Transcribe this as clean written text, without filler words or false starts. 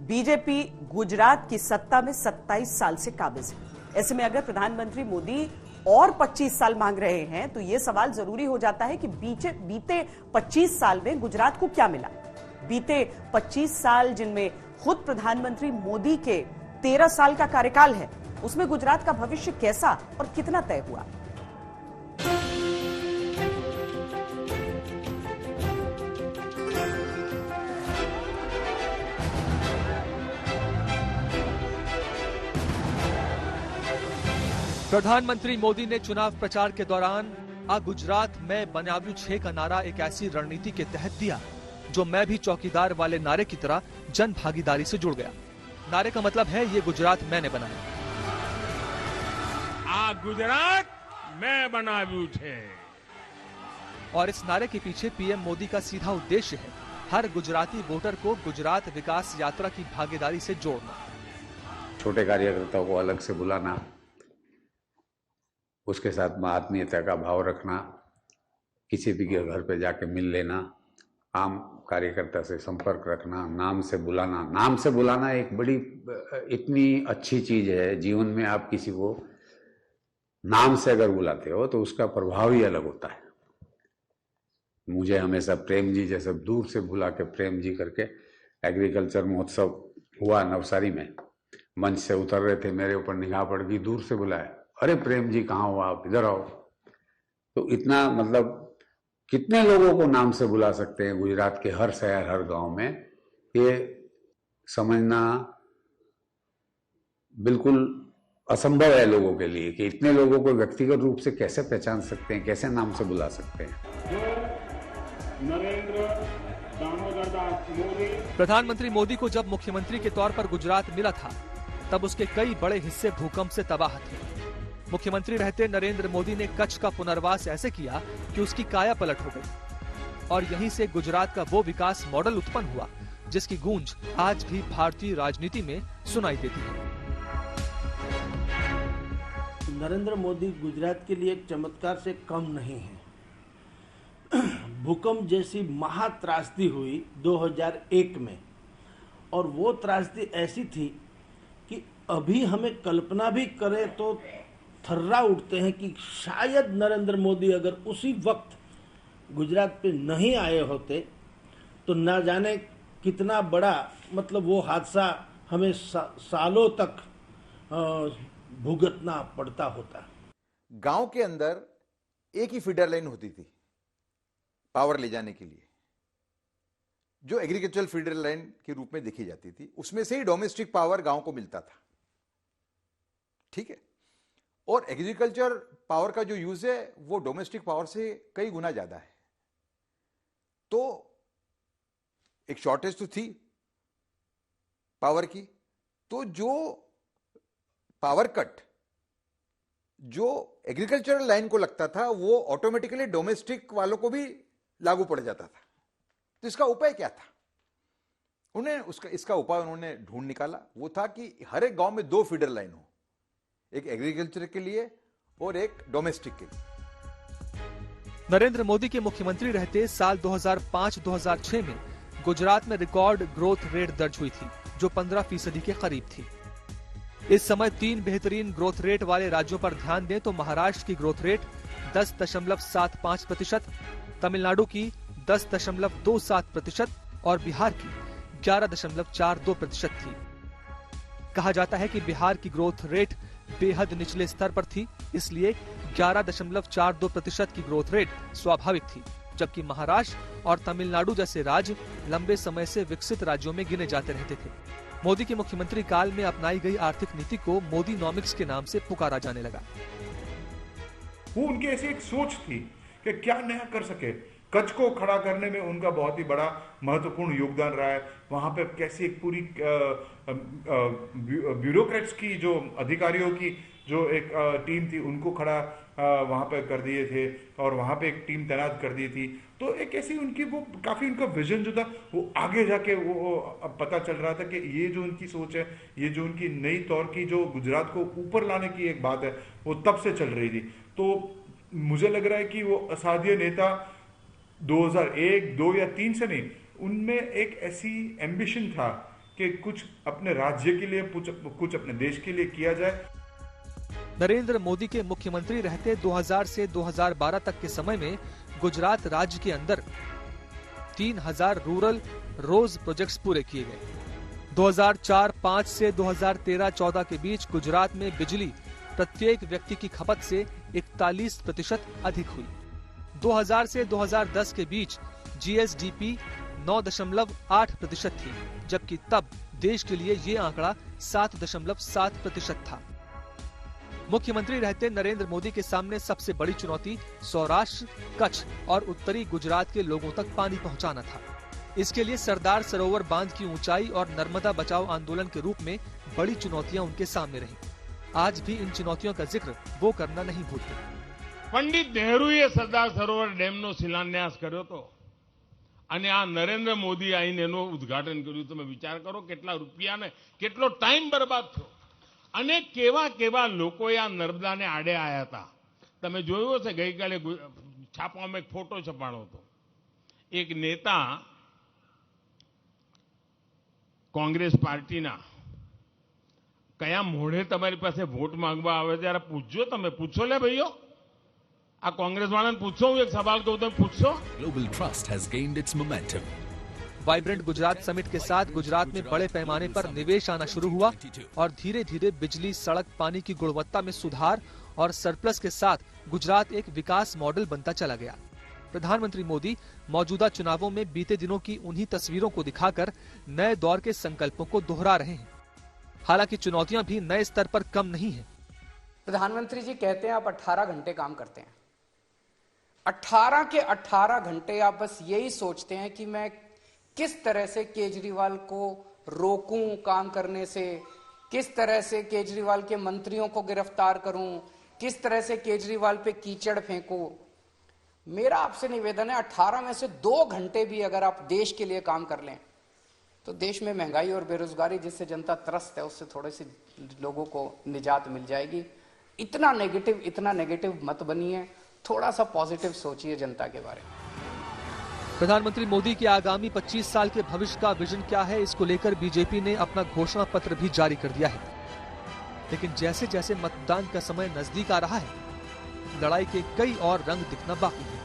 BJP Gujarat की सत्ता में 27 साल से काबिज है। ऐसे में अगर प्रधानमंत्री मोदी और 25 साल मांग रहे हैं तो यह सवाल जरूरी हो जाता है कि बीते 25 साल में गुजरात को क्या मिला। बीते 25 साल जिनमें खुद प्रधानमंत्री मोदी के 13 साल का कार्यकाल है, उसमें गुजरात का भविष्य कैसा और कितना तय हुआ। प्रधानमंत्री मोदी ने चुनाव प्रचार के दौरान गुजरात में बनाव्यू 6 का नारा एक ऐसी रणनीति के तहत दिया जो मैं भी चौकीदार वाले नारे की तरह जन भागीदारी से जुड़ गया। नारे का मतलब है ये गुजरात मैंने बनाया। गुजरात मैं बनाव्यू 6। और इस नारे के पीछे पीएम मोदी का सीधा उद्देश्य है हर गुजराती वोटर को गुजरात विकास यात्रा की भागीदारी से जोड़ना। छोटे कार्यकर्ताओं को अलग से बुलाना, उसके साथ में आत्मीयता का भाव रखना, किसी भी के घर पे जाके मिल लेना, आम कार्यकर्ता से संपर्क रखना, नाम से बुलाना। नाम से बुलाना एक बड़ी इतनी अच्छी चीज है जीवन में। आप किसी को नाम से अगर बुलाते हो तो उसका प्रभाव ही अलग होता है। मुझे हमेशा प्रेम जी जैसे दूर से बुला के प्रेम जी करके, एग्रीकल्चर महोत्सव हुआ नवसारी में, मंच से उतर रहे थे, मेरे ऊपर निगाह पड़ गई, दूर से बुलाया, अरे प्रेम जी कहाँ हो आप, इधर आओ। तो इतना मतलब कितने लोगों को नाम से बुला सकते हैं गुजरात के हर शहर हर गांव में, ये समझना बिल्कुल असंभव है लोगों के लिए कि इतने लोगों को व्यक्तिगत रूप से कैसे पहचान सकते हैं, कैसे नाम से बुला सकते हैं। प्रधानमंत्री मोदी को जब मुख्यमंत्री के तौर पर गुजरात मिला था तब उसके कई बड़े हिस्से भूकंप से तबाह थे। मुख्यमंत्री रहते नरेंद्र मोदी ने कच्छ का पुनर्वास ऐसे किया कि उसकी काया पलट हो गई और यहीं से गुजरात का वो विकास मॉडल उत्पन्न हुआ जिसकी गूंज आज भी भारतीय राजनीति में सुनाई देती है। नरेंद्र मोदी गुजरात के लिए एक चमत्कार से कम नहीं है। भूकंप जैसी महात्रासदी हुई 2001 में, और वो त्रासदी ऐसी थी कि अभी हमें कल्पना भी करें तो थर्रा उठते हैं कि शायद नरेंद्र मोदी अगर उसी वक्त गुजरात पे नहीं आए होते तो ना जाने कितना बड़ा मतलब वो हादसा हमें सालों तक भुगतना पड़ता होता। गांव के अंदर एक ही फीडर लाइन होती थी पावर ले जाने के लिए, जो एग्रीकल्चरल फीडर लाइन के रूप में देखी जाती थी। उसमें से ही डोमेस्टिक पावर गांव को मिलता था, ठीक है। और एग्रीकल्चर पावर का जो यूज है वो डोमेस्टिक पावर से कई गुना ज्यादा है। तो एक शॉर्टेज तो थी पावर की, तो जो पावर कट जो एग्रीकल्चरल लाइन को लगता था वो ऑटोमेटिकली डोमेस्टिक वालों को भी लागू पड़ जाता था। तो इसका उपाय क्या था? इसका उपाय उन्होंने ढूंढ निकाला। वो था कि हर एक गांव में 2 फीडर लाइन हो, एक एग्रीकल्चर के लिए और एक डोमेस्टिक के लिए। नरेंद्र मोदी के मुख्यमंत्री रहते साल 2005-2006 में गुजरात में रिकॉर्ड ग्रोथ रेट दर्ज हुई थी जो 15% के करीब थी। इस समय 3 बेहतरीन ग्रोथ रेट वाले राज्यों पर ध्यान दें तो महाराष्ट्र की ग्रोथ रेट 10.75%, तमिलनाडु की 10.27% और बिहार की 11.42% थी। कहा जाता है कि बिहार की ग्रोथ रेट बेहद निचले स्तर पर थी, इसलिए 11.42% की ग्रोथ रेट स्वाभाविक थी, जबकि महाराष्ट्र और तमिलनाडु जैसे राज्य लंबे समय से विकसित राज्यों में गिने जाते रहते थे। मोदी के मुख्यमंत्री काल में अपनाई गई आर्थिक नीति को मोदी नॉमिक्स के नाम से पुकारा जाने लगा। वो उनकी ऐसी एक सोच थी कि क्या नया कर सके। कच्छ को खड़ा करने में उनका बहुत ही बड़ा महत्वपूर्ण योगदान रहा है। वहां पे कैसी एक पूरी ब्यूरोक्रेट्स की जो अधिकारियों की जो एक टीम थी उनको खड़ा वहां पे कर दिए थे और वहां पे एक टीम तैनात कर दी थी। तो एक ऐसी उनकी वो काफी उनका विजन जो था वो आगे जाके वो पता चल रहा था कि ये जो उनकी सोच है, ये जो उनकी नई तौर की जो गुजरात को ऊपर लाने की एक बात है वो तब से चल रही थी। तो मुझे लग रहा है कि वो असाध्य नेता 2001, 2 या 3 से नहीं, उनमें एक ऐसी एम्बिशन था कि कुछ अपने राज्य के लिए, कुछ अपने देश के लिए किया जाए। नरेंद्र मोदी के मुख्यमंत्री रहते 2000 से 2012 तक के समय में गुजरात राज्य के अंदर 3000 रूरल रोज प्रोजेक्ट्स पूरे किए गए। 2004-5 से 2013-14 के बीच गुजरात में बिजली प्रत्येक व्यक्ति की खपत से 41% अधिक हुई। 2000 से 2010 के बीच जीएसडीपी 9.8% थी, जबकि तब देश के लिए ये आंकड़ा 7.7% था। मुख्यमंत्री रहते नरेंद्र मोदी के सामने सबसे बड़ी चुनौती सौराष्ट्र, कच्छ और उत्तरी गुजरात के लोगों तक पानी पहुंचाना था। इसके लिए सरदार सरोवर बांध की ऊंचाई और नर्मदा बचाओ आंदोलन के रूप में बड़ी चुनौतियां उनके सामने रहीं। आज भी इन चुनौतियों का जिक्र वो करना नहीं भूलते। पंडित नेहरूए सरदार सरोवर ડેમનો શિલાન્યાસ કર્યો હતો અને આ નરેન્દ્ર મોદી આઈને એનું ઉદ્ઘાટન કર્યું। તમે વિચાર કરો કેટલા રૂપિયા ને કેટલો ટાઈમ બરબાદ થયો અને કેવા કેવા લોકોએ આ નર્મદાને આડે આયા હતા। તમે જોયું હશે ગઈકાલે છાપામાં એક ફોટો છપાણો હતો। એક નેતા કોંગ્રેસ પાર્ટીના કયા મોઢે તમારી પાસે વોટ માંગવા આવે ત્યારે પૂછજો, તમે પૂછો લે ભાઈઓ, આ કોંગ્રેસ વાળાને પૂછો। હું એક સવાલ કહું, તમે પૂછશો। Global Trust has gained its momentum. Vibrant Gujarat summit के साथ गुजरात में बड़े पैमाने पर निवेश आना शुरू हुआ और धीरे धीरे बिजली, सड़क, पानी की गुणवत्ता में सुधार और सरप्लस के साथ गुजरात एक विकास मॉडल बनता चला गया। प्रधानमंत्री मोदी मौजूदा चुनावों में बीते दिनों की उन्हीं तस्वीरों को दिखाकर नए दौर के संकल्पों को दोहरा रहे हैं। हालांकि चुनौतियां भी नए स्तर पर कम नहीं है। प्रधानमंत्री जी कहते हैं आप 18 घंटे काम करते हैं। 18 के 18 घंटे आप बस यही सोचते हैं कि मैं किस तरह से केजरीवाल को रोकूं काम करने से, किस तरह से केजरीवाल के मंत्रियों को गिरफ्तार करूं, किस तरह से केजरीवाल पे कीचड़ फेंकूं। मेरा आपसे निवेदन है 18 में से 2 घंटे भी अगर आप देश के लिए काम कर लें तो देश में महंगाई और बेरोजगारी जिससे जनता त्रस्त है उससे थोड़े से लोगों को निजात मिल जाएगी। इतना नेगेटिव मत बनिए, थोड़ा सा पॉजिटिव सोचिए जनता के बारे में। प्रधानमंत्री मोदी के आगामी 25 साल के भविष्य का विजन क्या है, इसको लेकर बीजेपी ने अपना घोषणा पत्र भी जारी कर दिया है। लेकिन जैसे जैसे मतदान का समय नजदीक आ रहा है, लड़ाई के कई और रंग दिखना बाकी है।